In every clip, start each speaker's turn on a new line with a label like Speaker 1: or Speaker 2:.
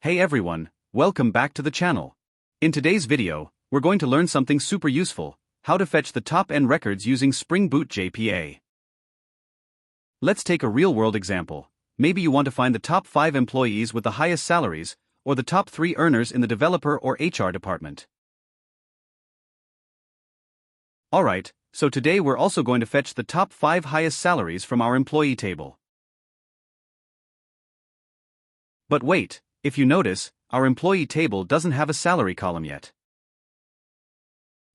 Speaker 1: Hey everyone, welcome back to the channel. In today's video, we're going to learn something super useful: how to fetch the top N records using Spring Boot JPA. Let's take a real-world example. Maybe you want to find the top 5 employees with the highest salaries, or the top 3 earners in the developer or HR department. Alright, so today we're also going to fetch the top 5 highest salaries from our employee table. But wait, if you notice, our employee table doesn't have a salary column yet.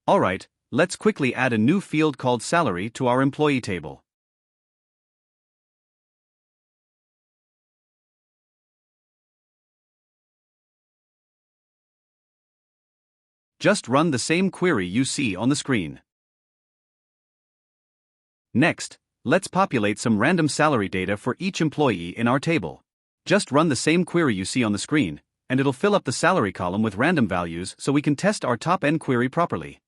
Speaker 1: Alright, let's quickly add a new field called salary to our employee table. Just run the same query you see on the screen. Next, let's populate some random salary data for each employee in our table. Just run the same query you see on the screen, and it'll fill up the salary column with random values so we can test our top N query properly.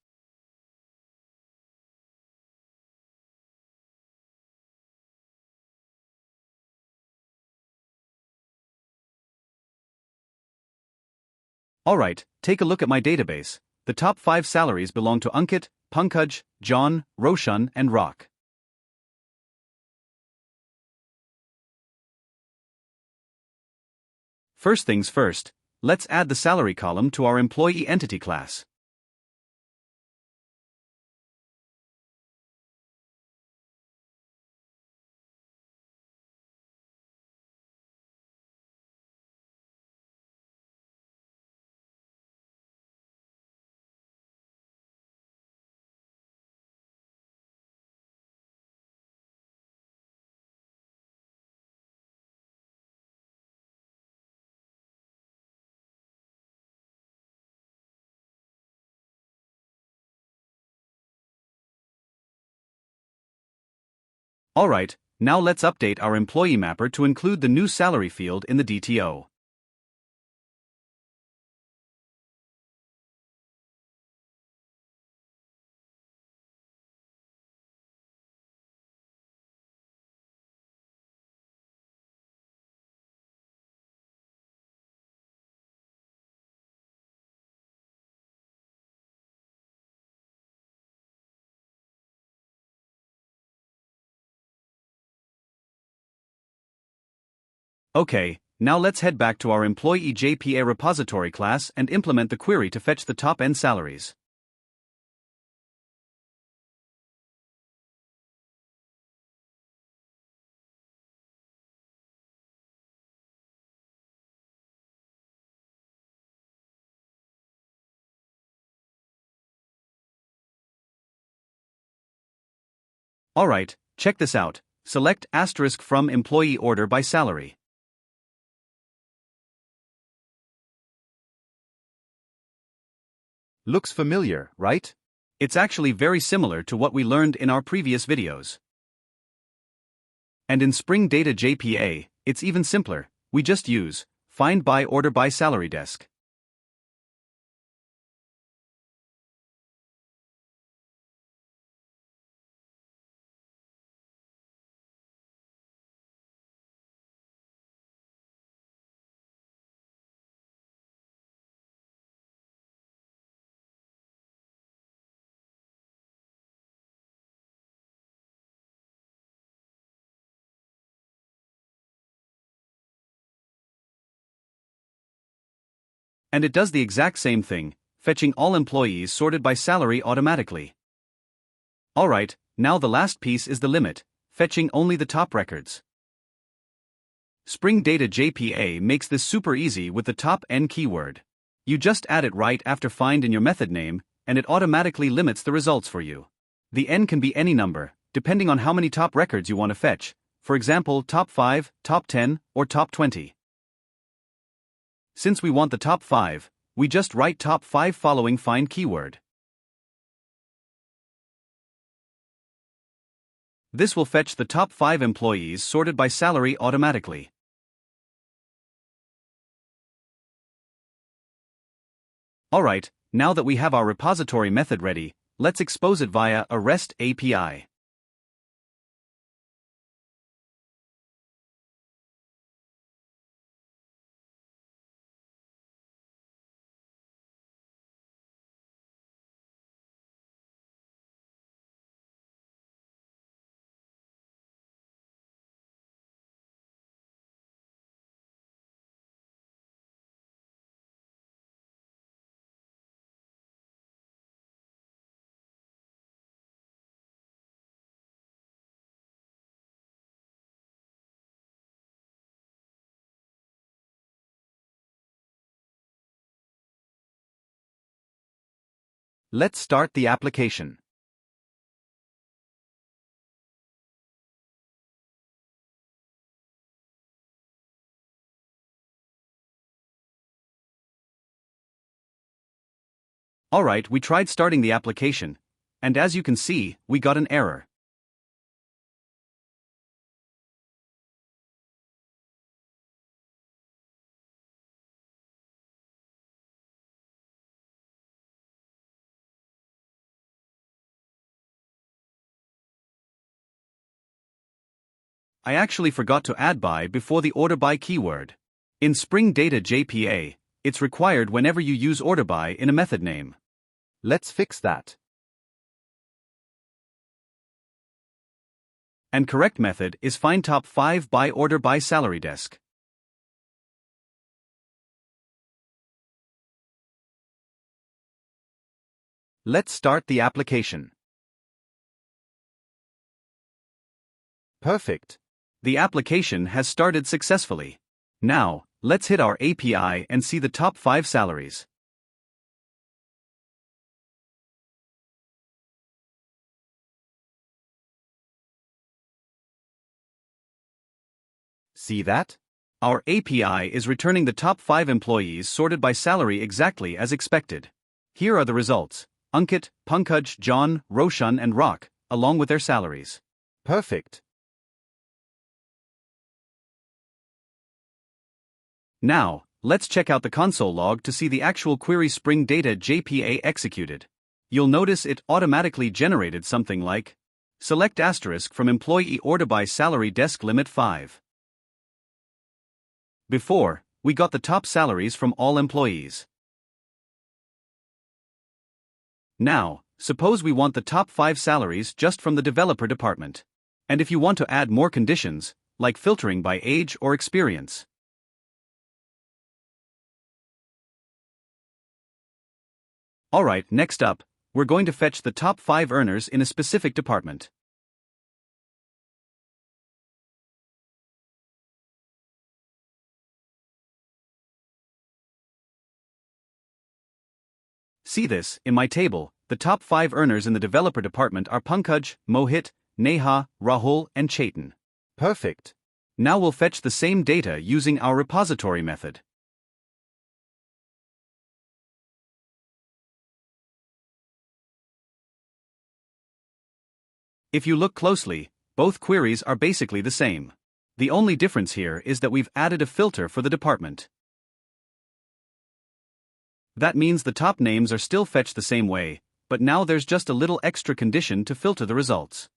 Speaker 1: Alright, take a look at my database. The top 5 salaries belong to Ankit, Pankaj, John, Roshan, and Rock. First things first, let's add the salary column to our employee entity class. Alright, now let's update our employee mapper to include the new salary field in the DTO. Okay, now let's head back to our employee JPA repository class and implement the query to fetch the top N salaries. Alright, check this out. Select asterisk from employee order by salary. Looks familiar, right? It's actually very similar to what we learned in our previous videos. And in Spring Data JPA, it's even simpler. We just use find by order by salary desk. And it does the exact same thing, fetching all employees sorted by salary automatically. Alright, now the last piece is the limit, fetching only the top records. Spring Data JPA makes this super easy with the top N keyword. You just add it right after find in your method name, and it automatically limits the results for you. The N can be any number, depending on how many top records you want to fetch, for example top 5, top 10, or top 20. Since we want the top 5, we just write top 5 following find keyword. This will fetch the top 5 employees sorted by salary automatically. Alright, now that we have our repository method ready, let's expose it via a REST API. Let's start the application. Alright, we tried starting the application, and as you can see, we got an error. I actually forgot to add by before the order by keyword. In Spring Data JPA, it's required whenever you use order by in a method name. Let's fix that. And correct method is find top 5 by order by salary desk. Let's start the application. Perfect. The application has started successfully. Now, let's hit our API and see the top 5 salaries. See that? Our API is returning the top 5 employees sorted by salary exactly as expected. Here are the results: Ankit, Pankaj, John, Roshan and Rak, along with their salaries. Perfect. Now, let's check out the console log to see the actual query Spring Data JPA executed. You'll notice it automatically generated something like select asterisk from employee order by salary desk limit 5. Before, we got the top salaries from all employees. Now, suppose we want the top 5 salaries just from the developer department. And if you want to add more conditions, like filtering by age or experience. Alright, next up, we're going to fetch the top 5 earners in a specific department. See this, in my table, the top 5 earners in the developer department are Pankaj, Mohit, Neha, Rahul, and Chetan. Perfect. Now we'll fetch the same data using our repository method. If you look closely, both queries are basically the same. The only difference here is that we've added a filter for the department. That means the top names are still fetched the same way, but now there's just a little extra condition to filter the results.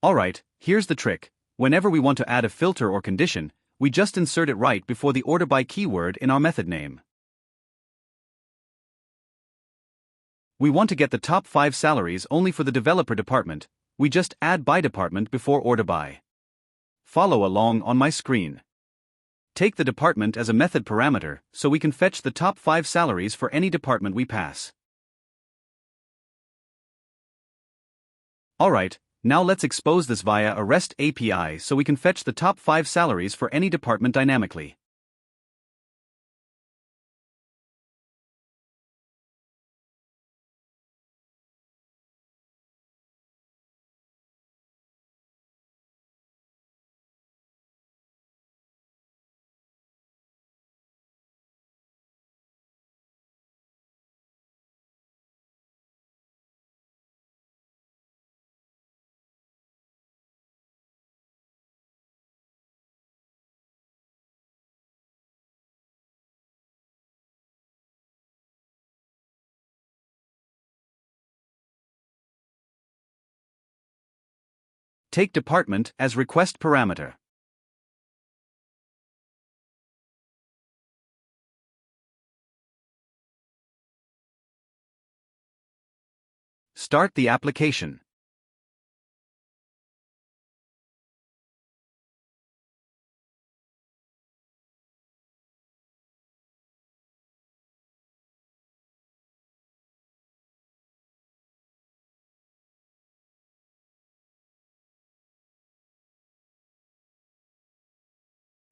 Speaker 1: Alright, here's the trick. Whenever we want to add a filter or condition, we just insert it right before the order by keyword in our method name. We want to get the top 5 salaries only for the developer department, we just add by department before order by. Follow along on my screen. Take the department as a method parameter so we can fetch the top 5 salaries for any department we pass. Alright, now let's expose this via a REST API so we can fetch the top 5 salaries for any department dynamically. Take department as request parameter. Start the application.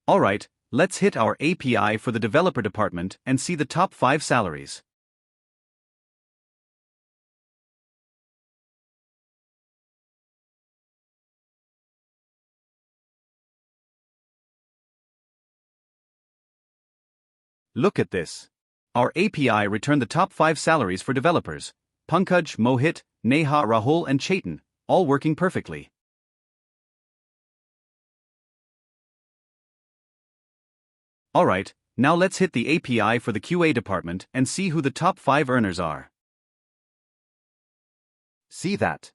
Speaker 1: Alright, Let's hit our API for the developer department and see the top 5 salaries. Look at this. Our API returned the top 5 salaries for developers: Pankaj, Mohit, Neha, Rahul, and Chetan, all working perfectly. Alright, now let's hit the API for the QA department and see who the top 5 earners are. See that.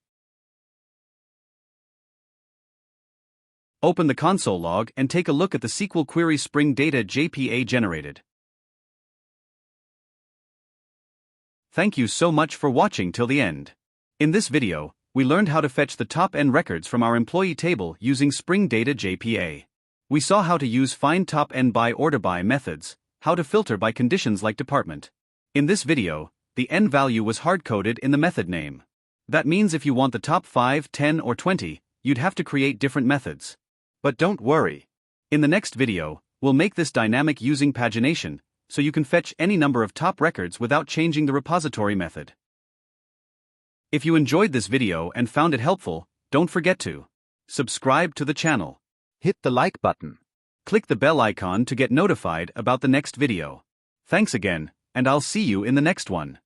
Speaker 1: Open the console log and take a look at the SQL query Spring Data JPA generated. Thank you so much for watching till the end. In this video, we learned how to fetch the top N records from our employee table using Spring Data JPA. We saw how to use find top N by order by methods, how to filter by conditions like department. In this video, the N value was hard-coded in the method name. That means if you want the top 5, 10, or 20, you'd have to create different methods. But don't worry. In the next video, we'll make this dynamic using pagination, so you can fetch any number of top records without changing the repository method. If you enjoyed this video and found it helpful, don't forget to subscribe to the channel. Hit the like button. Click the bell icon to get notified about the next video. Thanks again, and I'll see you in the next one.